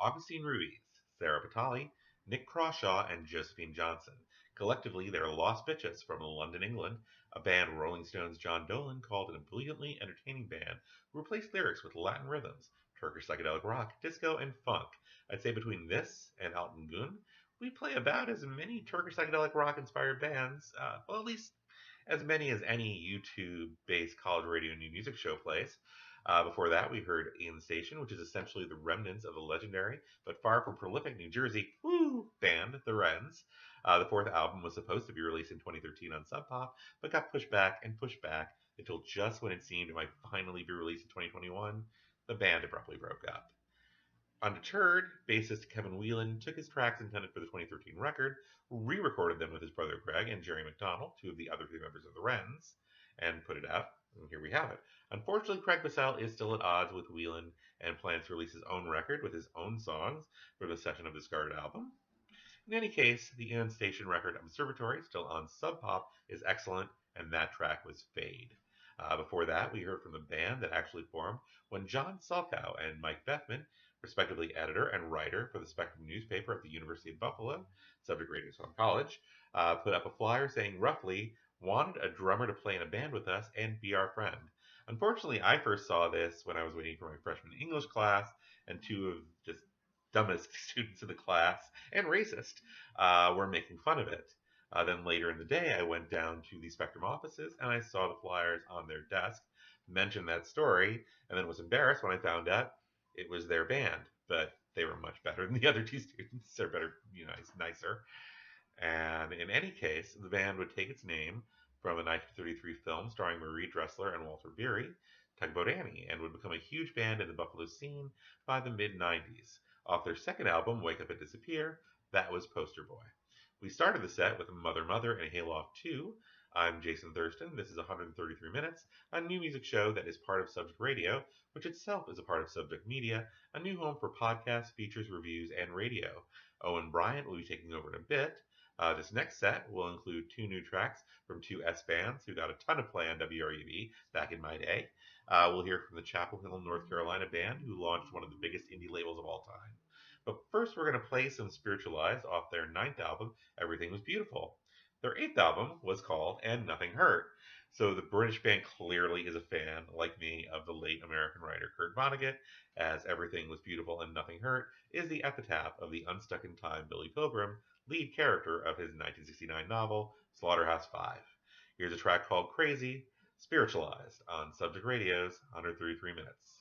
Augustine Ruiz, Sarah Batali, Nick Crawshaw, and Josephine Johnson. Collectively, they're Lost Bitches from London, England, a band Rolling Stones' John Dolan called a brilliantly entertaining band who replaced lyrics with Latin rhythms, Turkish psychedelic rock, disco, and funk. I'd say between this and Alton Gun, we play about as many Turkish psychedelic rock inspired bands, well, at least as many as any YouTube based college radio new music show plays. Before that, we heard In the Station, which is essentially the remnants of the legendary but far from prolific New Jersey band, The Wrens. The fourth album was supposed to be released in 2013 on Sub Pop, but got pushed back until just when it seemed it might finally be released in 2021, the band abruptly broke up. Undeterred, bassist Kevin Whelan took his tracks intended for the 2013 record, re-recorded them with his brother Greg and Jerry McDonald, two of the other three members of the Wrens, and put it out. And here we have it. Unfortunately, Craig Bassell is still at odds with Whelan and plans to release his own record with his own songs for the Session of Discarded album. In any case, the In Station record Observatory, still on Sub Pop, is excellent, and that track was Fade. Before that, we heard from the band that actually formed when John Salkow and Mike Bethman, respectively editor and writer for the Spectrum newspaper at the University of Buffalo, Subject Radio Song College, put up a flyer saying roughly, wanted a drummer to play in a band with us and be our friend. Unfortunately, I first saw this when I was waiting for my freshman English class, and two of just dumbest students in the class and racist were making fun of it. Then later in the day, I went down to the Spectrum offices and I saw the flyers on their desk, mentioned that story, and then was embarrassed when I found out it was their band. But they were much better than the other two students. They're better, nicer. And in any case, the band would take its name from a 1933 film starring Marie Dressler and Walter Beery, Tugboat Annie, and would become a huge band in the Buffalo scene by the mid-90s. Off their second album, Wake Up and Disappear, that was Poster Boy. We started the set with Mother Mother and Hayloft 2. I'm Jason Thurston. This is 133 Minutes, a new music show that is part of Subject Radio, which itself is a part of Subject Media, a new home for podcasts, features, reviews, and radio. Owen Bryant will be taking over in a bit. This next set will include two new tracks from two S bands who got a ton of play on WRUV back in my day. We'll hear from the Chapel Hill, North Carolina band who launched one of the biggest indie labels of all time. But first, we're going to play some Spiritualized off their ninth album, Everything Was Beautiful. Their eighth album was called And Nothing Hurt. So the British band clearly is a fan, like me, of the late American writer Kurt Vonnegut, as Everything Was Beautiful and Nothing Hurt is the epitaph of the unstuck in time Billy Pilgrim, lead character of his 1969 novel, Slaughterhouse-Five. Here's a track called Crazy, Spiritualized, on Subject Radio's 133 Minutes.